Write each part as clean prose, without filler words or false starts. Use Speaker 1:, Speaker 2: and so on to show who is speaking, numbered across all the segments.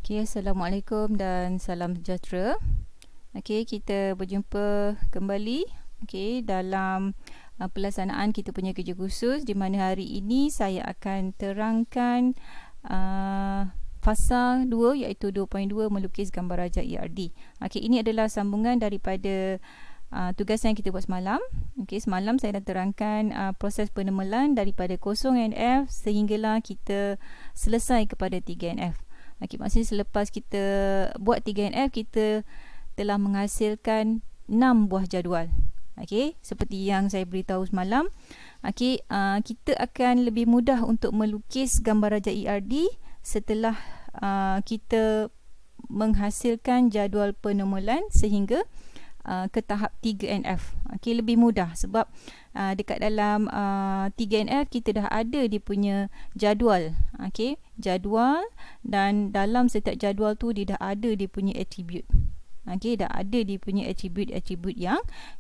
Speaker 1: Assalamualaikum dan salam sejahtera. Kita berjumpa kembali dalam pelaksanaan kita punya kerja khusus, di mana hari ini saya akan terangkan fasa 2 iaitu 2.2 melukis gambar rajah ERD. Ini adalah sambungan daripada tugas yang kita buat semalam. Semalam saya dah terangkan proses penemelan daripada 0NF sehinggalah kita selesai kepada 3NF. Maksudnya selepas kita buat 3NF, kita telah menghasilkan 6 buah jadual. Seperti yang saya beritahu semalam, kita akan lebih mudah untuk melukis gambar rajah ERD setelah kita menghasilkan jadual penemelan sehingga ke tahap 3NF. Lebih mudah sebab dekat dalam 3NF kita dah ada dia punya jadual. Jadual, dan dalam setiap jadual tu dia dah ada dia punya attribute. Dah ada dia punya attribute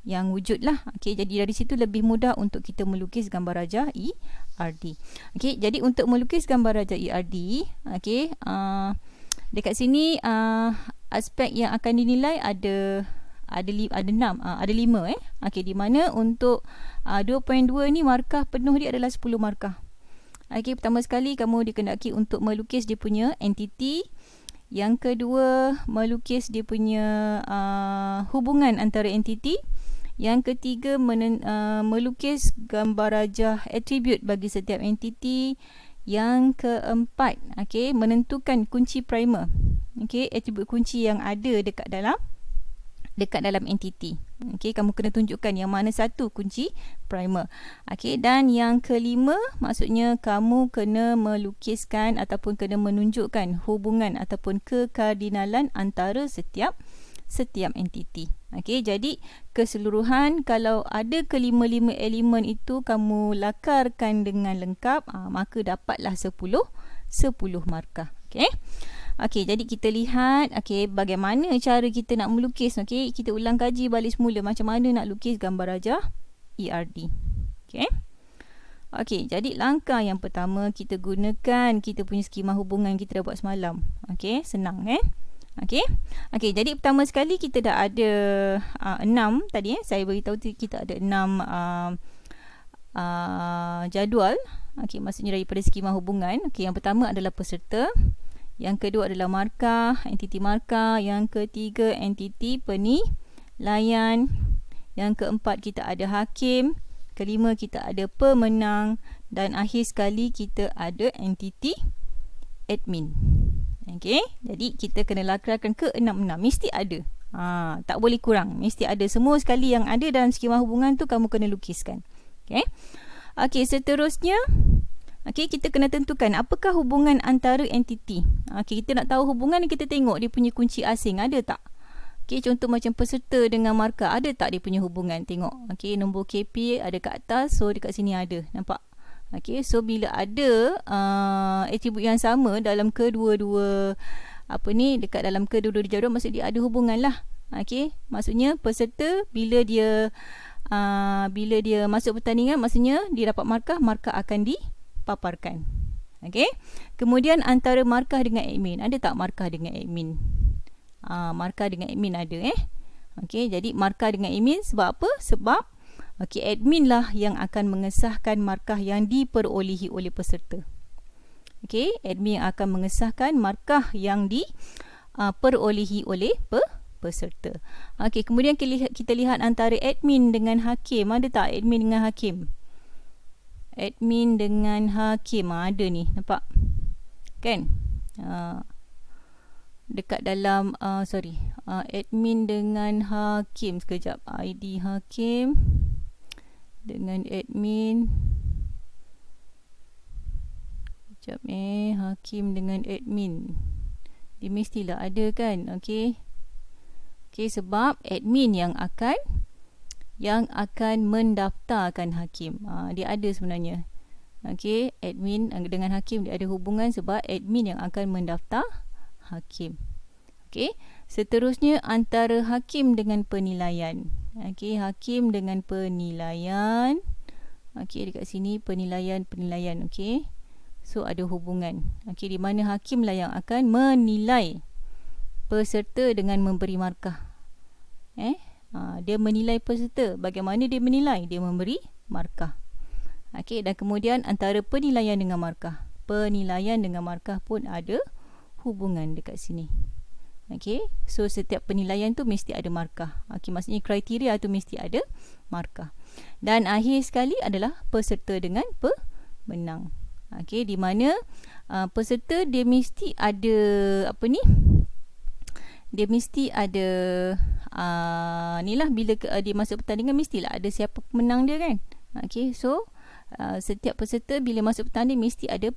Speaker 1: yang wujud lah. Jadi dari situ lebih mudah untuk kita melukis gambar rajah ERD. Jadi untuk melukis gambar rajah ERD, dekat sini aspek yang akan dinilai ada 5. Di mana untuk 2.2 ni markah penuh dia adalah 10 markah. Pertama sekali kamu dikehendaki untuk melukis dia punya entiti. Yang kedua, melukis dia punya hubungan antara entiti. Yang ketiga, melukis gambar rajah attribute bagi setiap entiti. Yang keempat, menentukan kunci primer. Attribute kunci yang ada dekat dalam entiti. Kamu kena tunjukkan yang mana satu kunci primer. Dan yang kelima, maksudnya kamu kena melukiskan ataupun kena menunjukkan hubungan ataupun kekardinalan antara setiap entiti. Jadi keseluruhan, kalau ada kelima-lima elemen itu kamu lakarkan dengan lengkap, maka dapatlah 10 markah. Jadi kita lihat bagaimana cara kita nak melukis. Kita ulang kaji balik semula macam mana nak lukis gambar rajah ERD. Jadi langkah yang pertama, kita gunakan kita punya skema hubungan kita dah buat semalam. Senang jadi pertama sekali kita dah ada 6 tadi. Saya beritahu kita ada 6 jadual. Maksudnya daripada skema hubungan. Yang pertama adalah peserta. Yang kedua adalah markah, entiti markah. Yang ketiga, entiti penilaian. Yang keempat, kita ada hakim. Kelima, kita ada pemenang. Dan akhir sekali, kita ada entiti admin. Jadi kita kena lakarkan ke 6. Mesti ada. Tak boleh kurang. Mesti ada. Semua sekali yang ada dalam skema hubungan tu kamu kena lukiskan. Seterusnya, kita kena tentukan apakah hubungan antara entiti. Kita nak tahu hubungan ni, kita tengok dia punya kunci asing ada tak. Contoh macam peserta dengan markah, ada tak dia punya hubungan. Tengok nombor KP ada kat atas, so dekat sini ada, nampak. So bila ada atribut yang sama dalam kedua-dua dekat dalam kedua-dua jadual, maksud dia ada hubungan lah. Maksudnya peserta bila dia masuk pertandingan, maksudnya dia dapat markah akan dipaparkan. Kemudian antara markah dengan admin, ada tak markah dengan admin? Markah dengan admin ada. Jadi markah dengan admin sebab apa? Sebab admin lah yang akan mengesahkan markah yang diperolehi oleh peserta. Admin yang akan mengesahkan markah yang diperolehi oleh peserta. Kemudian kita lihat antara admin dengan hakim. Ada tak admin dengan hakim? Admin dengan hakim ada ni, nampak kan? Dekat dalam admin dengan hakim, sekejap, ID hakim dengan admin, sekejap hakim dengan admin, dia mestilah ada kan? Sebab admin yang akan mendaftarkan hakim. Dia ada sebenarnya. Admin dengan hakim dia ada hubungan sebab admin yang akan mendaftar hakim. Seterusnya antara hakim dengan penilaian. Hakim dengan penilaian. Dekat sini penilaian. So ada hubungan. Okey, di mana hakim lah yang akan menilai peserta dengan memberi markah. Dia menilai peserta. Bagaimana dia menilai? Dia memberi markah. Okey, dan kemudian antara penilaian dengan markah. Penilaian dengan markah pun ada hubungan dekat sini. Okey, so setiap penilaian tu mesti ada markah. Okey, maksudnya kriteria tu mesti ada markah. Dan akhir sekali adalah peserta dengan pemenang. Okey, di mana peserta dia mesti ada dia mesti ada ni lah, bila dia masuk pertandingan mestilah ada siapa pemenang dia kan. Okey, so setiap peserta bila masuk pertandingan mesti ada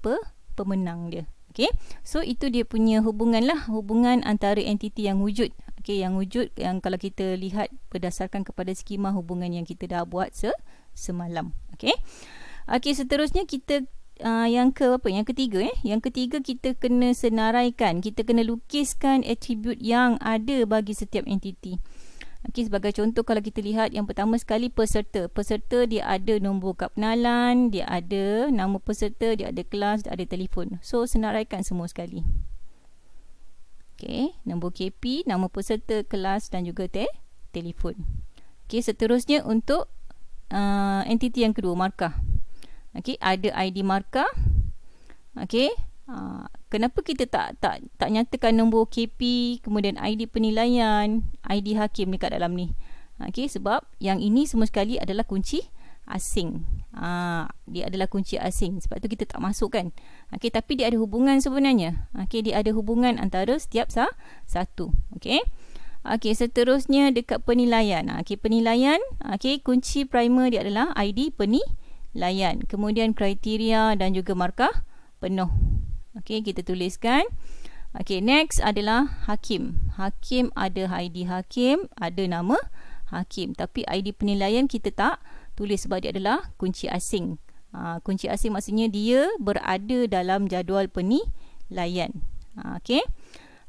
Speaker 1: pemenang dia. Okey, so itu dia punya hubungan lah, hubungan antara entiti yang wujud. Okey, yang wujud yang kalau kita lihat berdasarkan kepada skema hubungan yang kita dah buat semalam. Okey. Okey, seterusnya kita yang ketiga Yang ketiga kita kena senaraikan, kita kena lukiskan atribut yang ada bagi setiap entiti. Okey, sebagai contoh kalau kita lihat yang pertama sekali peserta. Peserta dia ada nombor kad pengenalan, dia ada nama peserta, dia ada kelas, dia ada telefon. So senaraikan semua sekali. Okey, nombor KP, nama peserta, kelas dan juga telefon. Okey, seterusnya untuk entiti yang kedua, markah. Okey, ada ID markah. Okey, kenapa kita tak nyatakan nombor KP, kemudian ID penilaian, ID hakim dekat dalam ni? Okey, sebab yang ini semua sekali adalah kunci asing. Dia adalah kunci asing, sebab tu kita tak masukkan. Okey, tapi dia ada hubungan sebenarnya. Okey, dia ada hubungan antara setiap satu. Okey. Okey, seterusnya dekat penilaian. Okey, penilaian, okey, kunci primer dia adalah ID penilaian. Kemudian kriteria dan juga markah penuh. Okey, kita tuliskan. Okey, next adalah hakim. Hakim ada ID hakim, ada nama hakim. Tapi ID penilaian kita tak tulis sebab dia adalah kunci asing. Kunci asing maksudnya dia berada dalam jadual penilaian. Okey.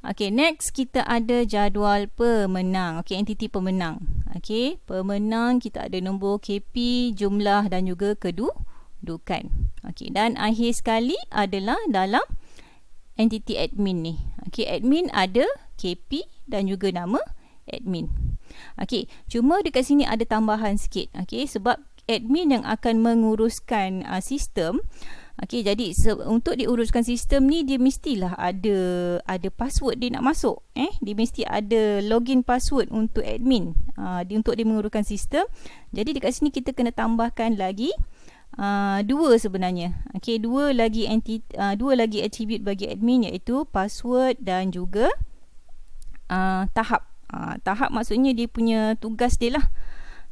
Speaker 1: Okey, next kita ada jadual pemenang. Okey, entiti pemenang. Okey, pemenang kita ada nombor KP, jumlah dan juga kedudukan. Okey, dan akhir sekali adalah dalam entiti admin ni. Okey, admin ada KP dan juga nama admin. Okey, cuma dekat sini ada tambahan sikit. Okey, sebab admin yang akan menguruskan sistem. Okey, jadi untuk diuruskan sistem ni dia mestilah ada password dia nak masuk. Dia mesti ada login password untuk admin. Untuk dia menguruskan sistem. Jadi dekat sini kita kena tambahkan lagi dua sebenarnya. Okey, dua lagi attribute bagi admin, iaitu password dan juga tahap. Tahap maksudnya dia punya tugas dia lah.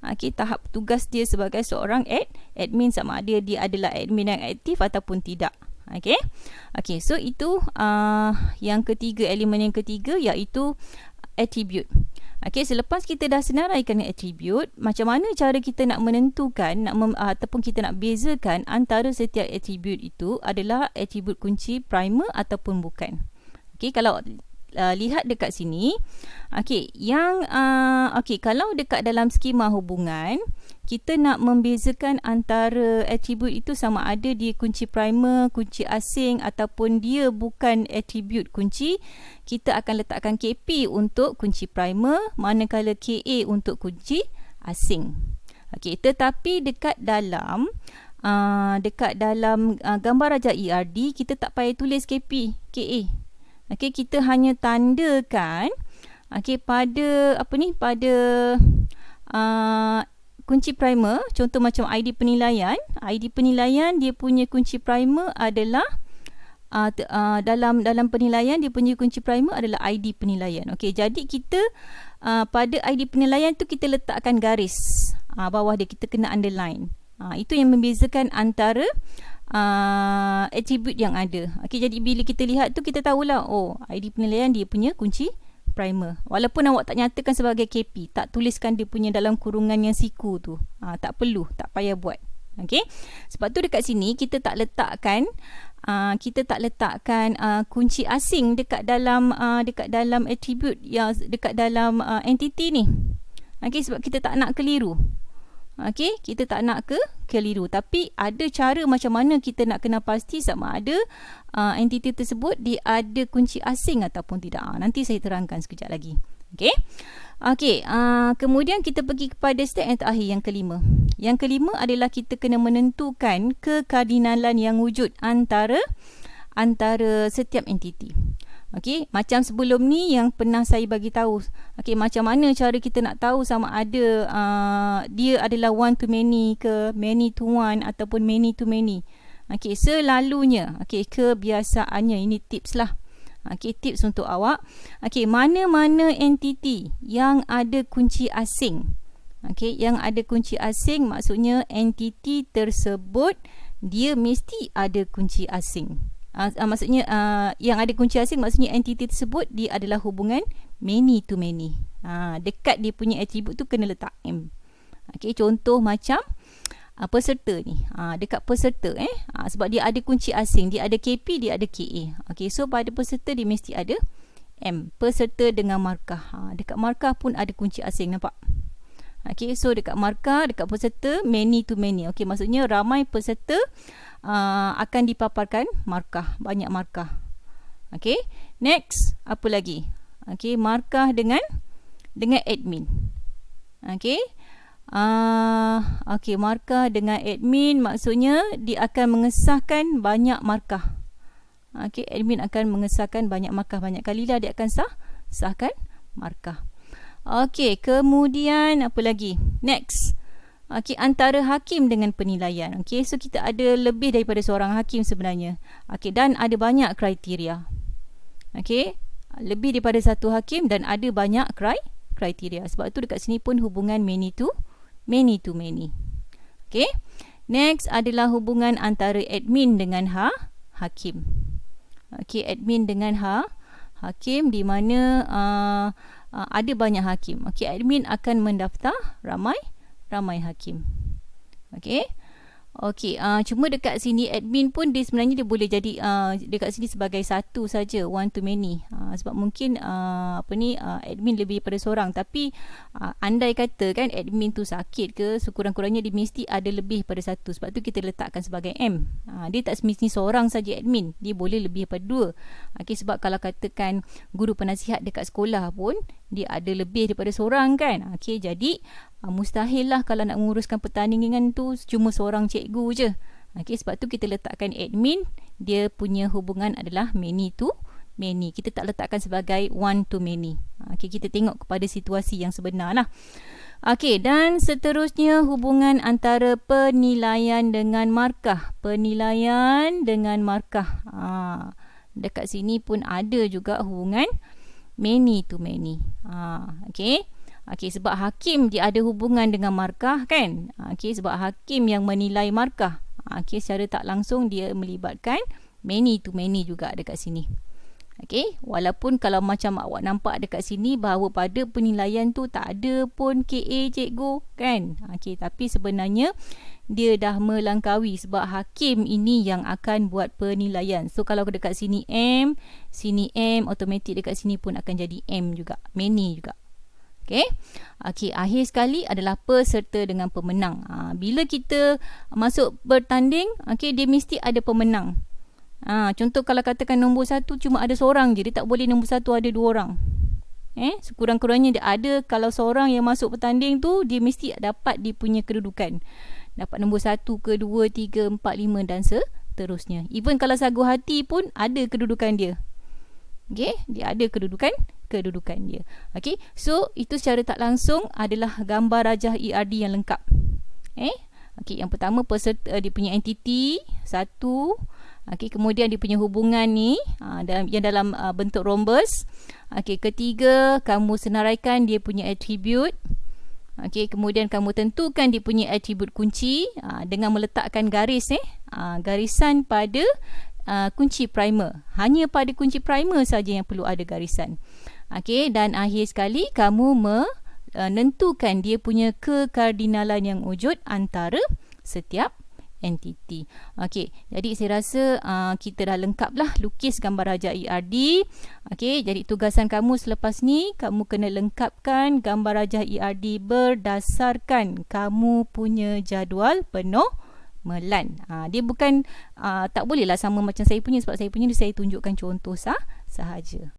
Speaker 1: Okey, tahap tugas dia sebagai seorang admin, sama ada dia adalah admin yang aktif ataupun tidak. Okey. Okey, so itu yang ketiga, elemen yang ketiga iaitu attribute. Okey, selepas kita dah senaraikan attribute, macam mana cara kita nak menentukan ataupun kita nak bezakan antara setiap attribute itu adalah attribute kunci primer ataupun bukan. Okey, kalau lihat dekat sini. Okey, kalau dekat dalam skema hubungan, kita nak membezakan antara atribut itu sama ada dia kunci primer, kunci asing ataupun dia bukan atribut kunci, kita akan letakkan KP untuk kunci primer, manakala KA untuk kunci asing. Okey, tetapi dekat dalam gambar rajah ERD kita tak payah tulis KP, KA. Okey, kita hanya tandakan pada kunci primer. Contoh macam ID penilaian. ID penilaian dia punya kunci primer adalah dalam penilaian dia punya kunci primer adalah ID penilaian. Okey, jadi kita pada ID penilaian tu kita letakkan garis bawah dia, kita kena underline. Itu yang membezakan antara attribute yang ada. Okey, jadi bila kita lihat tu kita tahulah, ID penilaian dia punya kunci primer. Walaupun awak tak nyatakan sebagai KP, tak tuliskan dia punya dalam kurungan yang siku tu. Tak perlu, tak payah buat. Okey. Sebab tu dekat sini kita tak letakkan kunci asing dekat dalam attribute yang dekat dalam entity ni. Okey, sebab kita tak nak keliru. Okey, kita tak nak keliru. Tapi ada cara macam mana kita nak kena pasti sama ada entiti tersebut dia ada kunci asing ataupun tidak. Nanti saya terangkan sekejap lagi. Okey. Okey, kemudian kita pergi kepada step yang terakhir, yang kelima. Yang kelima adalah kita kena menentukan kekardinalan yang wujud antara setiap entiti. Okey, macam sebelum ni yang pernah saya bagi tahu. Okey, macam mana cara kita nak tahu sama ada dia adalah one to many ke many to one ataupun many to many. Okey, selalunya, okey, kebiasaannya, ini tips lah. Okey, tips untuk awak. Okey, mana-mana entiti yang ada kunci asing. Okey, yang ada kunci asing maksudnya entiti tersebut dia mesti ada kunci asing. Maksudnya yang ada kunci asing maksudnya entiti tersebut dia adalah hubungan many to many. Dekat dia punya atribut tu kena letak M. Okey, contoh macam peserta ni. Dekat peserta sebab dia ada kunci asing, dia ada KP, dia ada KA. Okey, so pada peserta dia mesti ada M. Peserta dengan markah. Dekat markah pun ada kunci asing, nampak? Okey, so dekat markah, dekat peserta many to many. Okey, maksudnya ramai peserta akan dipaparkan markah, banyak markah. Okey, next apa lagi? Okey, markah dengan admin. Okey. Okey, markah dengan admin maksudnya dia akan mengesahkan banyak markah. Okey, admin akan mengesahkan banyak markah, banyak kalilah dia akan sahkan markah. Okey, kemudian apa lagi? Next. Okey, antara hakim dengan penilaian. Okey, so kita ada lebih daripada seorang hakim sebenarnya. Okey, dan ada banyak kriteria. Okey, lebih daripada satu hakim dan ada banyak kriteria. Sebab tu dekat sini pun hubungan many to many. Okey, next adalah hubungan antara admin dengan hakim. Okey, admin dengan hakim di mana ada banyak hakim. Okey, admin akan mendaftar ramai hakim. Okey. Okey, cuma dekat sini admin pun dia sebenarnya dia boleh jadi dekat sini sebagai satu saja, one to many. Sebab mungkin admin lebih daripada seorang, tapi andai kata kan admin tu sakit ke, sekurang-kurangnya dia mesti ada lebih daripada satu. Sebab tu kita letakkan sebagai M. Dia tak semestinya seorang saja admin, dia boleh lebih daripada dua. Okey, sebab kalau katakan guru penasihat dekat sekolah pun dia ada lebih daripada seorang kan. Okey, jadi mustahil lah kalau nak menguruskan pertandingan tu cuma seorang cikgu je. Okey, sebab tu kita letakkan admin, dia punya hubungan adalah many to many. Kita tak letakkan sebagai one to many. Okey, kita tengok kepada situasi yang sebenar lah. Okey, dan seterusnya hubungan antara penilaian dengan markah. Penilaian dengan markah. Dekat sini pun ada juga hubungan many to many. Okey. Okey, sebab hakim dia ada hubungan dengan markah kan. Okey, sebab hakim yang menilai markah. Okey, secara tak langsung dia melibatkan many to many juga dekat sini. Okey, walaupun kalau macam awak nampak dekat sini bahawa pada penilaian tu tak ada pun KA cikgu kan. Okey, tapi sebenarnya dia dah melangkaui sebab hakim ini yang akan buat penilaian. So kalau dekat sini M, automatik dekat sini pun akan jadi M juga, many juga. Okey. Okey, akhir sekali adalah peserta dengan pemenang. Bila kita masuk bertanding, okey, dia mesti ada pemenang. Contoh kalau katakan nombor 1 cuma ada seorang je, dia tak boleh nombor 1 ada 2 orang. Sekurang-kurangnya dia ada, kalau seorang yang masuk bertanding tu dia mesti dapat dia punya kedudukan. Dapat nombor 1 ke 2, 3, 4, 5 dan seterusnya. Even kalau sagu hati pun ada kedudukan dia. Okey, dia ada kedudukan dia. Okey, so itu secara tak langsung adalah gambar rajah ERD yang lengkap. Okey, yang pertama peserta dia punya entiti satu. Okey, kemudian dia punya hubungan ni yang dalam bentuk rhombus. Okey, ketiga kamu senaraikan dia punya atribut. Okey, kemudian kamu tentukan dia punya atribut kunci dengan meletakkan garis garisan pada kunci primer. Hanya pada kunci primer saja yang perlu ada garisan. Okey, dan akhir sekali kamu menentukan dia punya kekardinalan yang wujud antara setiap entiti. Okey, jadi saya rasa kita dah lengkap lah lukis gambar rajah ERD. Okey, jadi tugasan kamu selepas ni, kamu kena lengkapkan gambar rajah ERD berdasarkan kamu punya jadual penomelan. Dia bukan tak bolehlah sama macam saya punya, sebab saya punya saya tunjukkan contoh sahaja.